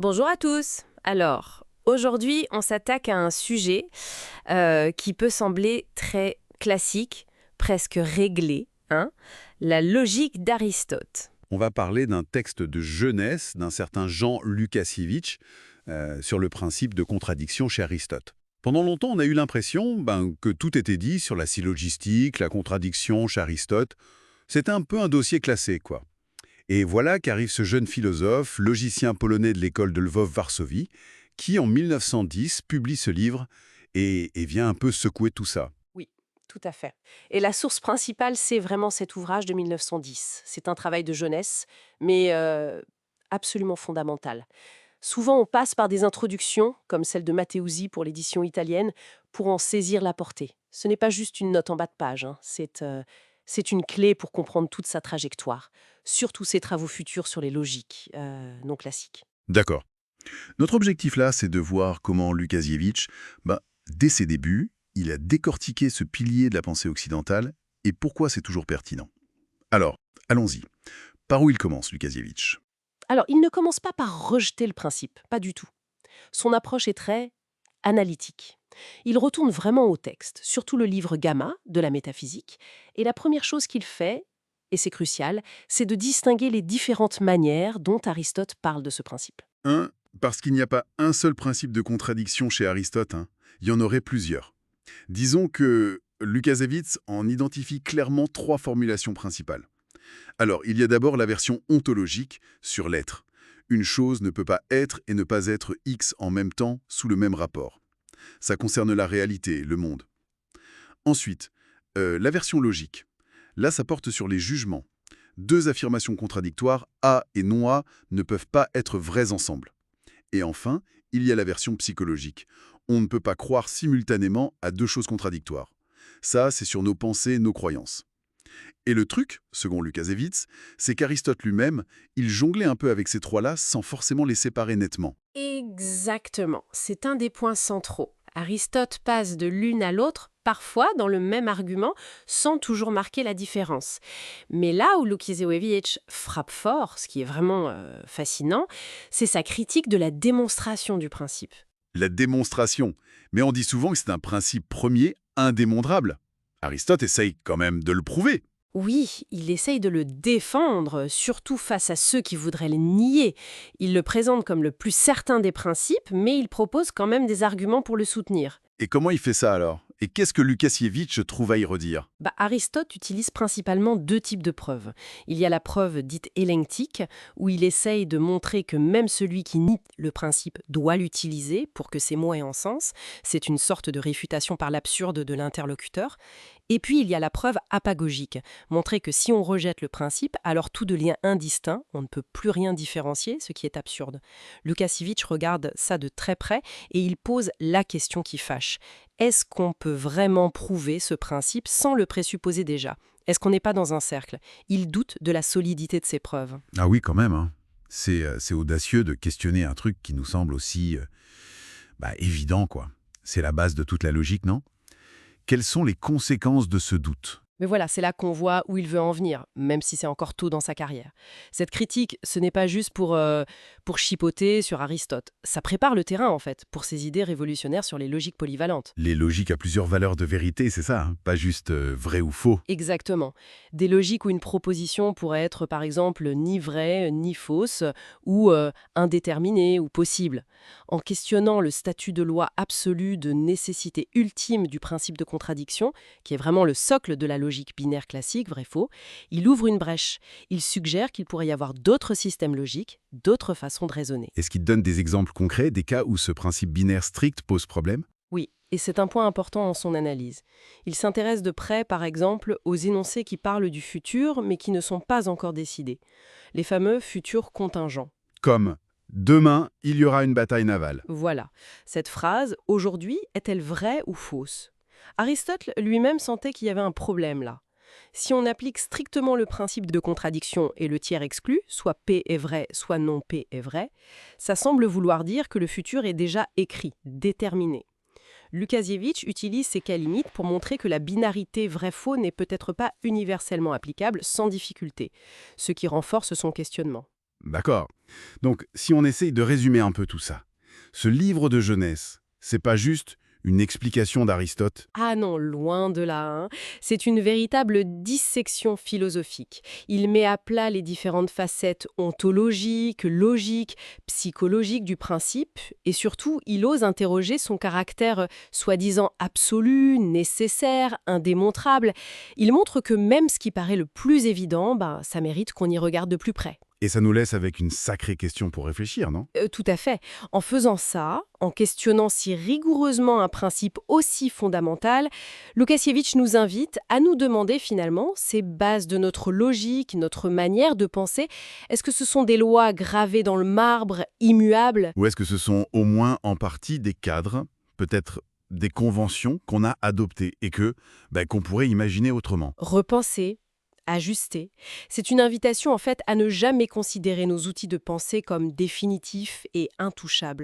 Bonjour à tous. Alors, aujourd'hui, on s'attaque à un sujet qui peut sembler très classique, presque réglé, hein, la logique d'Aristote. On va parler d'un texte de jeunesse d'un certain Jean Łukasiewicz sur le principe de contradiction chez Aristote. Pendant longtemps, on a eu l'impression que tout était dit sur la syllogistique, la contradiction chez Aristote. C'était un peu un dossier classé, quoi. Et voilà qu'arrive ce jeune philosophe, logicien polonais de l'école de Lvov-Varsovie, qui, en 1910, publie ce livre et vient un peu secouer tout ça. Oui, tout à fait. Et la source principale, c'est vraiment cet ouvrage de 1910. C'est un travail de jeunesse, mais absolument fondamental. Souvent, on passe par des introductions, comme celle de Matteusi pour l'édition italienne, pour en saisir la portée. Ce n'est pas juste une note en bas de page, hein. C'est une clé pour comprendre toute sa trajectoire, surtout ses travaux futurs sur les logiques non classiques. D'accord. Notre objectif là, c'est de voir comment Łukasiewicz, dès ses débuts, il a décortiqué ce pilier de la pensée occidentale et pourquoi c'est toujours pertinent. Alors, allons-y. Par où il commence, Łukasiewicz? Alors, il ne commence pas par rejeter le principe, pas du tout. Son approche est très analytique. Il retourne vraiment au texte, surtout le livre Gamma de la métaphysique, et la première chose qu'il fait, et c'est crucial, c'est de distinguer les différentes manières dont Aristote parle de ce principe. Parce qu'il n'y a pas un seul principe de contradiction chez Aristote, hein. Il y en aurait plusieurs. Disons que Łukasiewicz en identifie clairement trois formulations principales. Alors, il y a d'abord la version ontologique sur l'être. Une chose ne peut pas être et ne pas être X en même temps sous le même rapport. Ça concerne la réalité, le monde. Ensuite, la version logique. Là, ça porte sur les jugements. Deux affirmations contradictoires, A et non A, ne peuvent pas être vraies ensemble. Et enfin, il y a la version psychologique. On ne peut pas croire simultanément à deux choses contradictoires. Ça, c'est sur nos pensées, nos croyances. Et le truc, selon Łukasiewicz, c'est qu'Aristote lui-même, il jonglait un peu avec ces trois-là sans forcément les séparer nettement. Exactement, c'est un des points centraux. Aristote passe de l'une à l'autre, parfois dans le même argument, sans toujours marquer la différence. Mais là où Łukasiewicz frappe fort, ce qui est vraiment fascinant, c'est sa critique de la démonstration du principe. La démonstration. Mais on dit souvent que c'est un principe premier indémontrable. Aristote essaye quand même de le prouver. Oui, il essaye de le défendre, surtout face à ceux qui voudraient le nier. Il le présente comme le plus certain des principes, mais il propose quand même des arguments pour le soutenir. Et comment il fait ça alors? Et qu'est-ce que Łukasiewicz trouve à y redire? Aristote utilise principalement deux types de preuves. Il y a la preuve dite élenctique, où il essaye de montrer que même celui qui nie le principe doit l'utiliser pour que ses mots aient un sens. C'est une sorte de réfutation par l'absurde de l'interlocuteur. Et puis il y a la preuve apagogique, montrer que si on rejette le principe, alors tout devient indistinct, on ne peut plus rien différencier, ce qui est absurde. Łukasiewicz regarde ça de très près et il pose la question qui fâche. Est-ce qu'on peut vraiment prouver ce principe sans le présupposer déjà? Est-ce qu'on n'est pas dans un cercle? Il doute de la solidité de ses preuves. Ah oui, quand même, hein. C'est audacieux de questionner un truc qui nous semble aussi évident, quoi. C'est la base de toute la logique, non? Quelles sont les conséquences de ce doute? Mais voilà, c'est là qu'on voit où il veut en venir, même si c'est encore tôt dans sa carrière. Cette critique, ce n'est pas juste pour chipoter sur Aristote. Ça prépare le terrain, en fait, pour ses idées révolutionnaires sur les logiques polyvalentes. Les logiques à plusieurs valeurs de vérité, c'est ça, hein? Pas juste vrai ou faux. Exactement. Des logiques où une proposition pourrait être, par exemple, ni vraie, ni fausse, ou indéterminée, ou possible. En questionnant le statut de loi absolue de nécessité ultime du principe de contradiction, qui est vraiment le socle de la logique binaire classique, vrai-faux, il ouvre une brèche. Il suggère qu'il pourrait y avoir d'autres systèmes logiques, d'autres façons de raisonner. Est-ce qu'il donne des exemples concrets des cas où ce principe binaire strict pose problème? Oui, et c'est un point important en son analyse. Il s'intéresse de près, par exemple, aux énoncés qui parlent du futur, mais qui ne sont pas encore décidés. Les fameux futurs contingents. Comme « Demain, il y aura une bataille navale ». Voilà. Cette phrase, aujourd'hui, est-elle vraie ou fausse? Aristote lui-même sentait qu'il y avait un problème là. Si on applique strictement le principe de contradiction et le tiers exclu, soit P est vrai, soit non P est vrai, ça semble vouloir dire que le futur est déjà écrit, déterminé. Łukasiewicz utilise ces cas limites pour montrer que la binarité vrai-faux n'est peut-être pas universellement applicable sans difficulté, ce qui renforce son questionnement. D'accord. Donc, si on essaye de résumer un peu tout ça, ce livre de Genèse, c'est pas juste une explication d'Aristote. Ah non, loin de là, hein. C'est une véritable dissection philosophique. Il met à plat les différentes facettes ontologiques, logiques, psychologiques du principe, et surtout, il ose interroger son caractère soi-disant absolu, nécessaire, indémontrable. Il montre que même ce qui paraît le plus évident, ça mérite qu'on y regarde de plus près. Et ça nous laisse avec une sacrée question pour réfléchir, non? Tout à fait. En faisant ça, en questionnant si rigoureusement un principe aussi fondamental, Lukasiewicz nous invite à nous demander finalement ces bases de notre logique, notre manière de penser. Est-ce que ce sont des lois gravées dans le marbre, immuables? Ou est-ce que ce sont au moins en partie des cadres, peut-être des conventions qu'on a adoptées et qu'on pourrait imaginer autrement? Repenser, ajuster. C'est une invitation en fait à ne jamais considérer nos outils de pensée comme définitifs et intouchables.